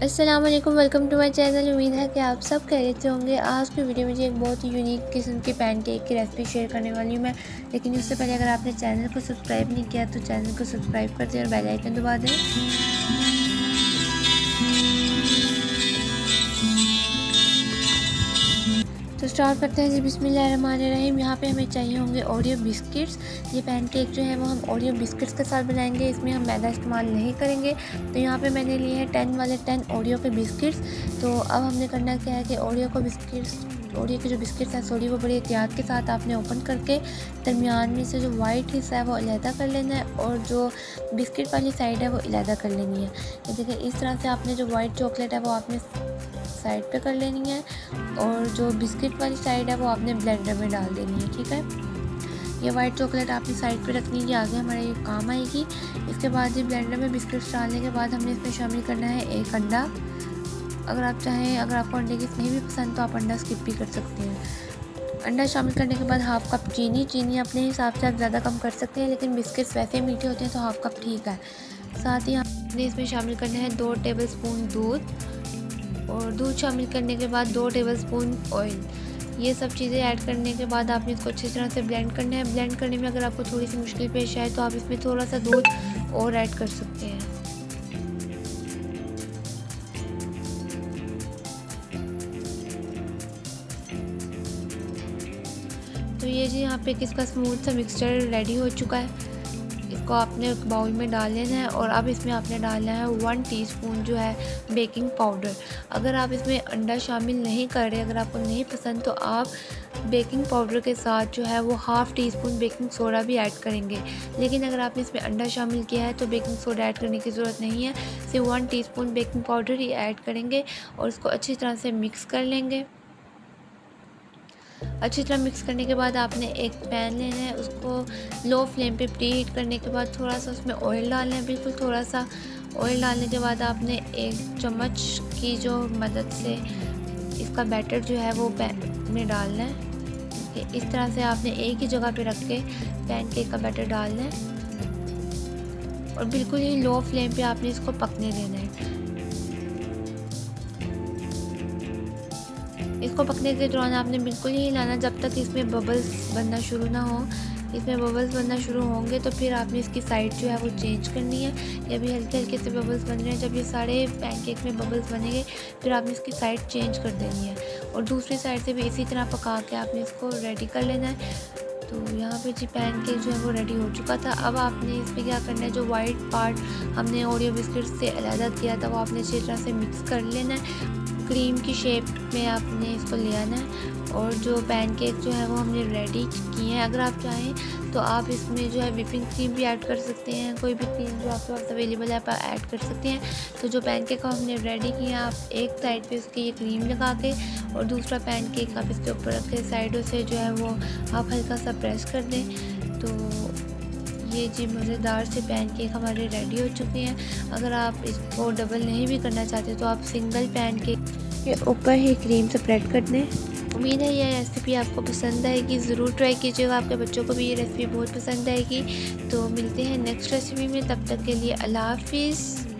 अस्सलाम वालेकुम, welcome to my channel. उम्मीद है कि आप सब खैरियत से होंगे। आज की वीडियो में जी एक बहुत ही यूनिक किस्म की पैनकेक की रेसिपी शेयर करने वाली हूँ मैं। लेकिन उससे पहले अगर आपने चैनल को सब्सक्राइब नहीं किया तो चैनल को सब्सक्राइब कर दें और बेल आइकन दबा दें। तो स्टार्ट करते हैं जी। बिस्मिल्लाहिर्रहमानिर्रहीम। यहाँ पे हमें चाहिए होंगे ओरियो बिस्किट्स। ये पैनकेक जो है वो हम ओरियो बिस्किट्स के साथ बनाएंगे, इसमें हम मैदा इस्तेमाल नहीं करेंगे। तो यहाँ पे मैंने लिए हैं 10 वाले 10 ओरियो के बिस्किट्स। तो अब हमने करना क्या है कि ओरियो के जो बिस्किट्स हैं सॉरी वो बड़ी एहतियात के साथ आपने ओपन करके दरमियान में से जो वाइट हिस्सा है वो अलहदा कर लेना है और जो बिस्किट वाली साइड है वो अलहदा कर लेनी है। ये देखिए, इस तरह से आपने जो वाइट चॉकलेट है वो आपने साइड पे कर लेनी है और जो बिस्किट वाली साइड है वो आपने ब्लेंडर में डाल देनी है। ठीक है, ये वाइट चॉकलेट आपने साइड पे रखनी है, आगे हमारे ये काम आएगी। इसके बाद ये ब्लेंडर में बिस्किट्स डालने के बाद हमने इसमें शामिल करना है एक अंडा। अगर आप चाहें, अगर आपको अंडे की नहीं भी पसंद तो आप अंडा स्किप भी कर सकते हैं। अंडा शामिल करने के बाद हाफ कप चीनी अपने हिसाब से आप ज़्यादा कम कर सकते हैं, लेकिन बिस्किट्स वैसे मीठे होते हैं तो हाफ कप ठीक है। साथ ही हमने इसमें शामिल करना है 2 टेबल स्पून दूध और दूध शामिल करने के बाद 2 टेबल स्पून ऑयल। ये सब चीज़ें ऐड करने के बाद आपने इसको अच्छी तरह से ब्लेंड करना है। ब्लेंड करने में अगर आपको थोड़ी सी मुश्किल पेश आए तो आप इसमें थोड़ा सा दूध और ऐड कर सकते हैं। तो ये जी यहाँ पे किसका स्मूथ सा मिक्सचर रेडी हो चुका है। इसको आपने एक बाउल में डाल लेना है और अब इसमें आपने डालना है 1 टीस्पून जो है बेकिंग पाउडर। अगर आप इसमें अंडा शामिल नहीं कर रहे, अगर आपको नहीं पसंद तो आप बेकिंग पाउडर के साथ जो है वो half tea spoon baking soda भी ऐड करेंगे। लेकिन अगर आपने इसमें अंडा शामिल किया है तो बेकिंग सोडा ऐड करने की ज़रूरत नहीं है, सिर्फ 1 टीस्पून बेकिंग पाउडर ही ऐड करेंगे और इसको अच्छी तरह से मिक्स कर लेंगे। अच्छी तरह मिक्स करने के बाद आपने एक पैन लेना है, उसको लो फ्लेम पे प्री हीट करने के बाद थोड़ा सा उसमें ऑयल डालना है, बिल्कुल थोड़ा सा। ऑयल डालने के बाद आपने 1 चम्मच की जो मदद से इसका बैटर जो है वो पैन में डालना है। इस तरह से आपने एक ही जगह पे रख के पैनकेक का बैटर डालना है और बिल्कुल ही लो फ्लेम पे आपने इसको पकने देना है। इसको पकने के दौरान आपने बिल्कुल ही हिलाना जब तक इसमें बबल्स बनना शुरू ना हो। इसमें बबल्स बनना शुरू होंगे तो फिर आपने इसकी साइड जो है वो चेंज करनी है। ये अभी हल्के हल्के से बबल्स बन रहे हैं, जब ये सारे पैनकेक में बबल्स बनेंगे फिर आपने इसकी साइड चेंज कर देनी है और दूसरी साइड से भी इसी तरह पका के आपने इसको रेडी कर लेना है। तो यहाँ पे जी पैनकेक जो है वो रेडी हो चुका था। अब आपने इसमें क्या करना है, जो वाइट पार्ट हमने ओरियो बिस्किट से अलग किया था वो आपने अच्छी तरह से मिक्स कर लेना है। क्रीम की शेप में आपने इसको ले आना है और जो पैनकेक जो है वो हमने रेडी किए हैं। अगर आप चाहें तो आप इसमें जो है व्हिपिंग क्रीम भी ऐड कर सकते हैं, कोई भी क्रीम जो आपके पास अवेलेबल है आप ऐड कर सकते हैं। तो जो पैनकेक हमने रेडी किए हैं, आप एक साइड पे उसकी ये क्रीम लगा के और दूसरा पैनकेक आप इसके ऊपर रख के साइडों से जो है वो आप हल्का सा प्रेस कर दें। तो ये जी मज़ेदार से पैनकेक हमारे रेडी हो चुके हैं। अगर आप इसको डबल नहीं भी करना चाहते तो आप सिंगल पैनकेक के ऊपर ही क्रीम स्प्रेड कर दें। उम्मीद है ये रेसिपी आपको पसंद आएगी, ज़रूर ट्राई कीजिएगा, आपके बच्चों को भी ये रेसिपी बहुत पसंद आएगी। तो मिलते हैं नेक्स्ट रेसिपी में, तब तक के लिए अल्लाह हाफिज़।